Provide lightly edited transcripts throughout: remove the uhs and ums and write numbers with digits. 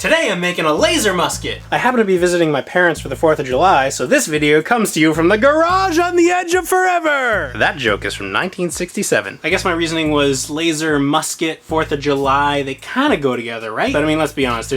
Today I'm making a laser musket. I happen to be visiting my parents for the 4th of July, so this video comes to you from the garage on the edge of forever. That joke is from 1967. I guess my reasoning was laser, musket, 4th of July, they kind of go together, right? But I mean, let's be honest,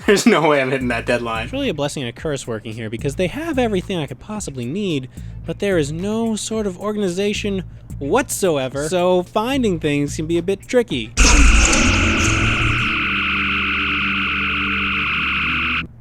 there's no way I'm hitting that deadline. It's really a blessing and a curse working here because they have everything I could possibly need, but there is no sort of organization whatsoever, so finding things can be a bit tricky.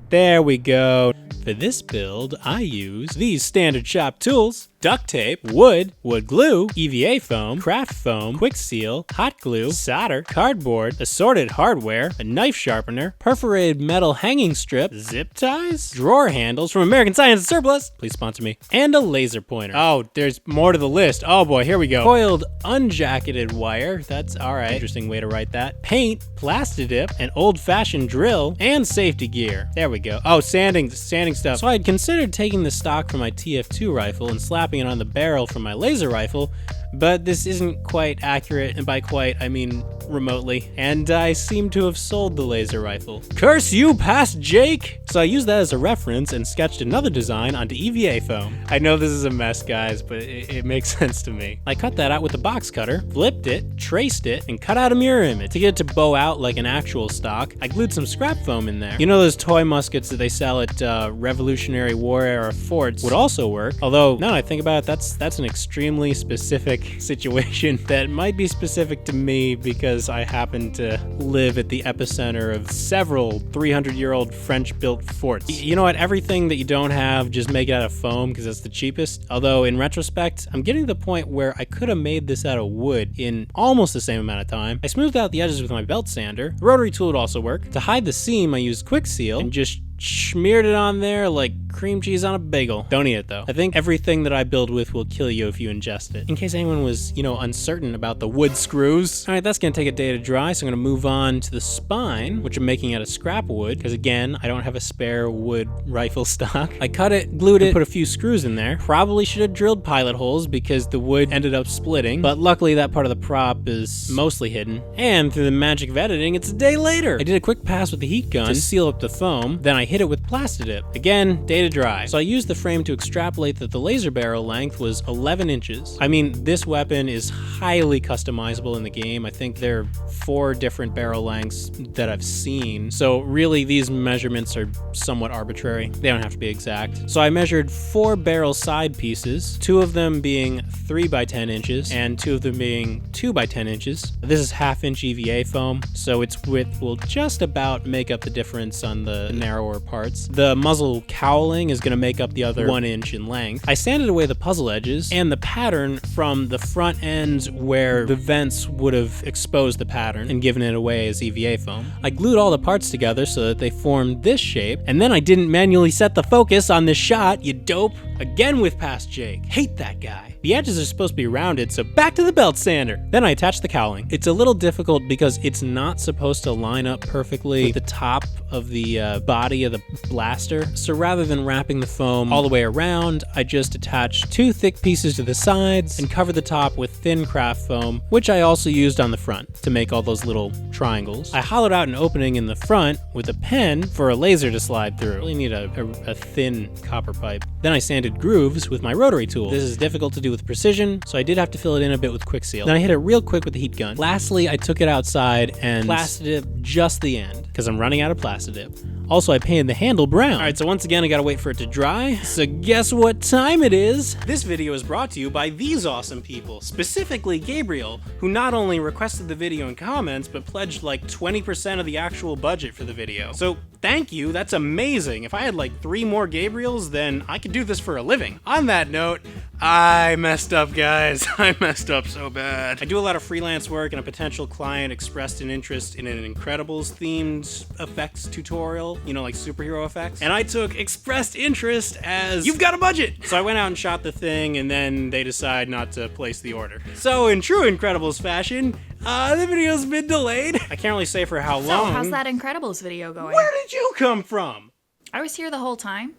There we go. For this build, I use these standard shop tools: duct tape, wood glue, EVA foam, craft foam, quick seal, hot glue, solder, cardboard, assorted hardware, a knife sharpener, perforated metal hanging strip, zip ties, drawer handles from American Science and Surplus, please sponsor me, and a laser pointer. Oh, there's more to the list. Oh boy, here we go. Coiled, unjacketed wire, that's alright, interesting way to write that. Paint, Plastidip, an old-fashioned drill, and safety gear. There we go. Oh, sanding stuff. So I had considered taking the stock from my TF2 rifle and slapping it on the barrel from my laser rifle, but this isn't quite accurate, and by quite, I mean remotely, and I seem to have sold the laser rifle. Curse you, past Jake! So I used that as a reference and sketched another design onto EVA foam. I know this is a mess, guys, but it makes sense to me. I cut that out with a box cutter, flipped it, traced it, and cut out a mirror image. To get it to bow out like an actual stock, I glued some scrap foam in there. You know those toy muskets that they sell at Revolutionary War era forts would also work, although now that I think about it, that's an extremely specific situation that might be specific to me because I happen to live at the epicenter of several 300-year-old French-built forts. You know what? Everything that you don't have, just make it out of foam because that's the cheapest. Although in retrospect, I'm getting to the point where I could have made this out of wood in almost the same amount of time. I smoothed out the edges with my belt sander. The rotary tool would also work. To hide the seam, I used quick seal and just smeared it on there like cream cheese on a bagel. Don't eat it though. I think everything that I build with will kill you if you ingest it. In case anyone was, uncertain about the wood screws. All right, that's gonna take a day to dry, so I'm gonna move on to the spine, which I'm making out of scrap wood, because again, I don't have a spare wood rifle stock. I cut it, glued it, put a few screws in there. Probably should have drilled pilot holes because the wood ended up splitting, but luckily that part of the prop is mostly hidden. And through the magic of editing, it's a day later. I did a quick pass with the heat gun to seal up the foam, then I hit it with Plastidip. Again, day to dry. So I used the frame to extrapolate that the laser barrel length was 11 inches. I mean, this weapon is highly customizable in the game. I think there are 4 different barrel lengths that I've seen. So really, these measurements are somewhat arbitrary. They don't have to be exact. So I measured 4 barrel side pieces, 2 of them being 3 by 10 inches, and 2 of them being 2 by 10 inches. This is 1/2 inch EVA foam, so its width will just about make up the difference on the narrower parts. The muzzle cowling is going to make up the other 1 inch in length. I sanded away the puzzle edges and the pattern from the front end where the vents would have exposed the pattern and given it away as EVA foam. I glued all the parts together so that they formed this shape, and then I didn't manually set the focus on this shot, you dope. Again with past Jake. Hate that guy. The edges are supposed to be rounded, so back to the belt sander. Then I attached the cowling. It's a little difficult because it's not supposed to line up perfectly with the top of the body of the blaster. So rather than wrapping the foam all the way around, I just attached 2 thick pieces to the sides and covered the top with thin craft foam, which I also used on the front to make all those little triangles. I hollowed out an opening in the front with a pen for a laser to slide through. I really need a thin copper pipe. Then I sanded grooves with my rotary tool. This is difficult to do with precision, so I did have to fill it in a bit with quick seal. Then I hit it real quick with the heat gun. Lastly, I took it outside and Plastidip just the end, because I'm running out of Plastidip. Also, I painted the handle brown. All right, so once again, I gotta wait for it to dry. So guess what time it is? This video is brought to you by these awesome people, specifically Gabriel, who not only requested the video in comments, but pledged like 20% of the actual budget for the video. So thank you, that's amazing. If I had like 3 more Gabriels, then I could do this for a living. On that note, I messed up, guys. I messed up so bad. I do a lot of freelance work, and a potential client expressed an interest in an Incredibles-themed effects tutorial, like superhero effects. And I took expressed interest as, you've got a budget! So I went out and shot the thing, and then they decide not to place the order. So in true Incredibles fashion, the video's been delayed. I can't really say for how long. So how's that Incredibles video going? Where did you come from? I was here the whole time,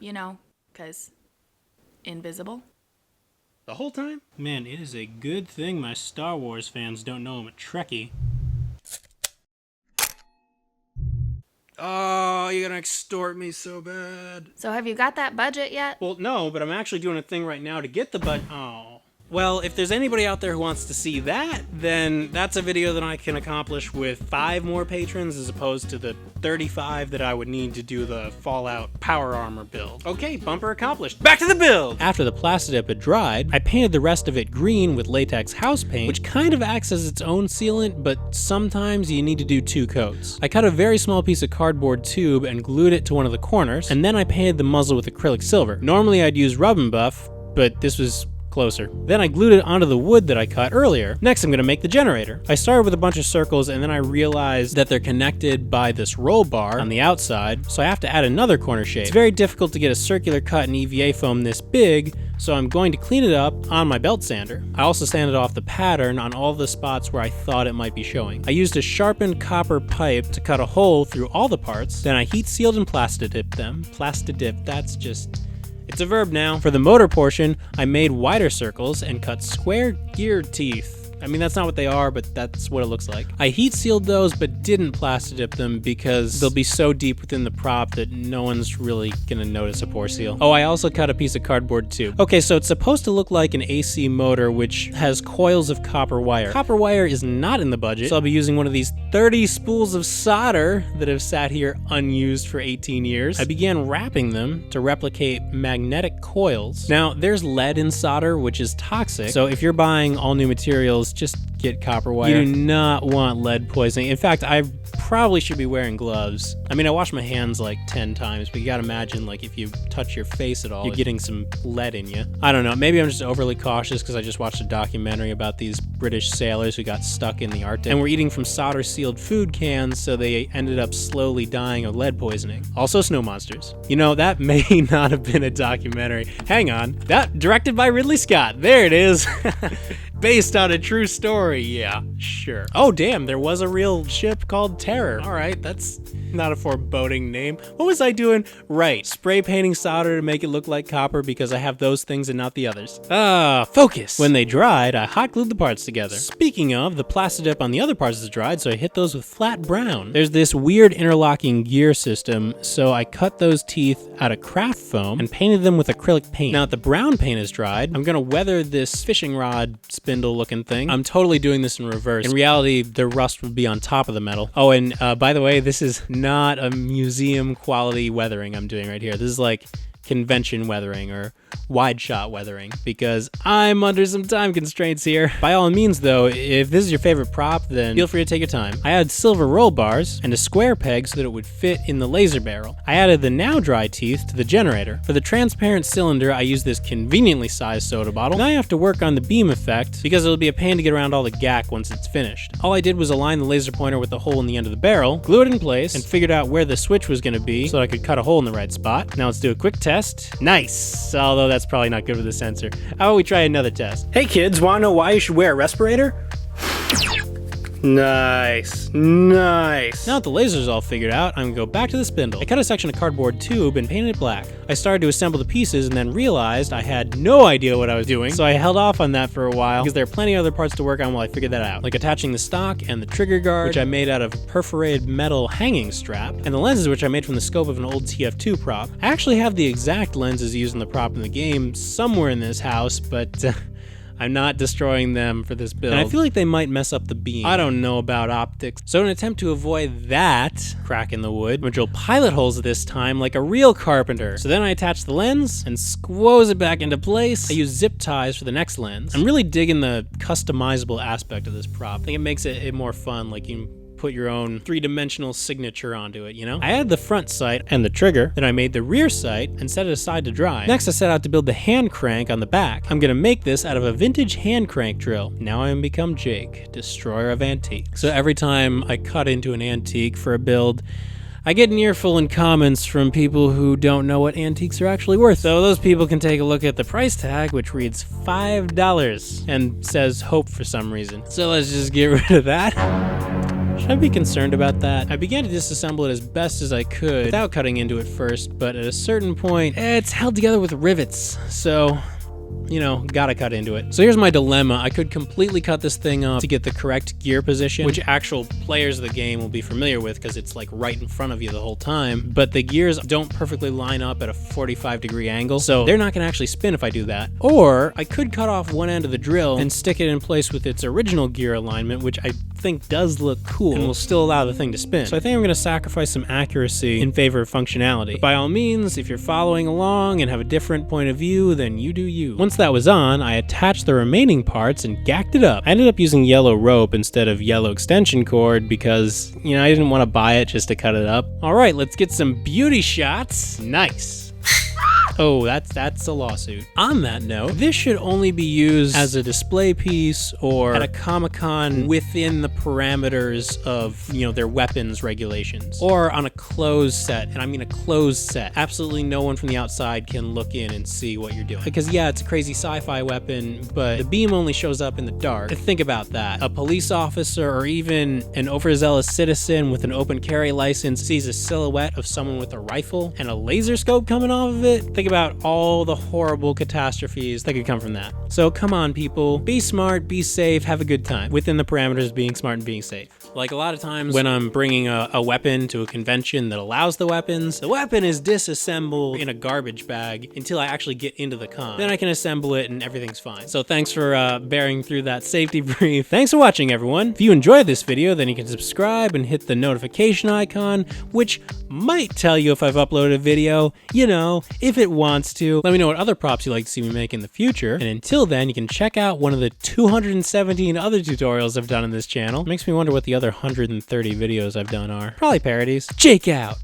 because invisible. The whole time? Man, it is a good thing my Star Wars fans don't know I'm a Trekkie. Oh, you're gonna extort me so bad. So have you got that budget yet? Well, no, but I'm actually doing a thing right now to get the Oh. Well, if there's anybody out there who wants to see that, then that's a video that I can accomplish with 5 more patrons as opposed to the 35 that I would need to do the Fallout power armor build. Okay, bumper accomplished. Back to the build! After the Plastidip had dried, I painted the rest of it green with latex house paint, which kind of acts as its own sealant, but sometimes you need to do 2 coats. I cut a very small piece of cardboard tube and glued it to one of the corners, and then I painted the muzzle with acrylic silver. Normally I'd use rub and buff, but this was closer. Then I glued it onto the wood that I cut earlier. Next, I'm gonna make the generator. I started with a bunch of circles and then I realized that they're connected by this roll bar on the outside, so I have to add another corner shape. It's very difficult to get a circular cut in EVA foam this big, so I'm going to clean it up on my belt sander. I also sanded off the pattern on all the spots where I thought it might be showing. I used a sharpened copper pipe to cut a hole through all the parts, then I heat sealed and plastidip them. Plastidip, that's just... it's a verb now. For the motor portion, I made wider circles and cut square gear teeth. I mean, that's not what they are, but that's what it looks like. I heat sealed those, but didn't plastidip them because they'll be so deep within the prop that no one's really gonna notice a pore seal. Oh, I also cut a piece of cardboard too. Okay, so it's supposed to look like an AC motor, which has coils of copper wire. Copper wire is not in the budget, so I'll be using one of these 30 spools of solder that have sat here unused for 18 years. I began wrapping them to replicate magnetic coils. Now, there's lead in solder, which is toxic, so if you're buying all new materials, just get copper wire. You do not want lead poisoning. In fact, I probably should be wearing gloves. I mean, I wash my hands like 10 times, but you gotta imagine, like, if you touch your face at all, you're getting some lead in you. I don't know, maybe I'm just overly cautious because I just watched a documentary about these British sailors who got stuck in the Arctic and were eating from solder-sealed food cans, so they ended up slowly dying of lead poisoning. Also snow monsters. You know, that may not have been a documentary. Hang on, that directed by Ridley Scott. There it is. Based on a true story, yeah, sure. Oh damn, there was a real ship called Terror. All right, that's not a foreboding name. What was I doing? Right, spray painting solder to make it look like copper because I have those things and not the others. Focus. When they dried, I hot glued the parts together. Speaking of, the plastidip on the other parts is dried, so I hit those with flat brown. There's this weird interlocking gear system, so I cut those teeth out of craft foam and painted them with acrylic paint. Now that the brown paint is dried, I'm gonna weather this fishing rod spindle looking thing. I'm totally doing this in reverse. In reality, the rust would be on top of the metal. Oh, and by the way, this is not a museum quality weathering I'm doing right here. This is like convention weathering or wide shot weathering because I'm under some time constraints here. By all means though, if this is your favorite prop, then feel free to take your time. I added silver roll bars and a square peg so that it would fit in the laser barrel. I added the now dry teeth to the generator. For the transparent cylinder, I used this conveniently sized soda bottle. Now I have to work on the beam effect because it'll be a pain to get around all the gack once it's finished. All I did was align the laser pointer with the hole in the end of the barrel, glue it in place, and figured out where the switch was gonna be so that I could cut a hole in the right spot. Now let's do a quick test. Nice, although that's probably not good for the sensor. How about we try another test? Hey kids, wanna know why you should wear a respirator? Nice, nice. Now that the laser's all figured out, I'm gonna go back to the spindle. I cut a section of cardboard tube and painted it black. I started to assemble the pieces and then realized I had no idea what I was doing, so I held off on that for a while because there are plenty of other parts to work on while I figured that out. Like attaching the stock and the trigger guard, which I made out of perforated metal hanging strap, and the lenses which I made from the scope of an old TF2 prop. I actually have the exact lenses used in the prop in the game somewhere in this house, but I'm not destroying them for this build. And I feel like they might mess up the beam. I don't know about optics. So in an attempt to avoid that crack in the wood, I'm gonna drill pilot holes this time like a real carpenter. So then I attach the lens and squoze it back into place. I use zip ties for the next lens. I'm really digging the customizable aspect of this prop. I think it makes it more fun, like you can put your own three-dimensional signature onto it, you know? I added the front sight and the trigger, then I made the rear sight and set it aside to dry. Next, I set out to build the hand crank on the back. I'm gonna make this out of a vintage hand crank drill. Now I am become Jake, destroyer of antiques. So every time I cut into an antique for a build, I get an earful in comments from people who don't know what antiques are actually worth. So those people can take a look at the price tag, which reads $5 and says hope for some reason. So let's just get rid of that. Should I be concerned about that? I began to disassemble it as best as I could without cutting into it first, but at a certain point, it's held together with rivets, so you know, gotta cut into it. So here's my dilemma. I could completely cut this thing off to get the correct gear position, which actual players of the game will be familiar with because it's like right in front of you the whole time, but the gears don't perfectly line up at a 45-degree angle, so they're not gonna actually spin if I do that. Or I could cut off one end of the drill and stick it in place with its original gear alignment, which I think does look cool and will still allow the thing to spin. So I think I'm gonna sacrifice some accuracy in favor of functionality. But by all means, if you're following along and have a different point of view, then you do you. Once that was on, I attached the remaining parts and gacked it up. I ended up using yellow rope instead of yellow extension cord because, you know, I didn't want to buy it just to cut it up. All right, let's get some beauty shots. Nice. Oh, that's a lawsuit. On that note, this should only be used as a display piece or at a Comic-Con within the parameters of, you know, their weapons regulations, or on a closed set, and I mean a closed set. Absolutely no one from the outside can look in and see what you're doing. Because yeah, it's a crazy sci-fi weapon, but the beam only shows up in the dark. Think about that. A police officer or even an overzealous citizen with an open carry license sees a silhouette of someone with a rifle and a laser scope coming off of it. Think about all the horrible catastrophes that could come from that. So come on, people, be smart, be safe, have a good time within the parameters of being smart and being safe. Like a lot of times when I'm bringing a weapon to a convention that allows the weapons, the weapon is disassembled in a garbage bag until I actually get into the con. Then I can assemble it and everything's fine. So thanks for bearing through that safety brief. Thanks for watching, everyone. If you enjoyed this video, then you can subscribe and hit the notification icon, which might tell you if I've uploaded a video, you know, if it wants to. Let me know what other props you'd like to see me make in the future. And until then, you can check out one of the 217 other tutorials I've done on this channel. Makes me wonder what the other 130 videos I've done are. Probably parodies. Jake out.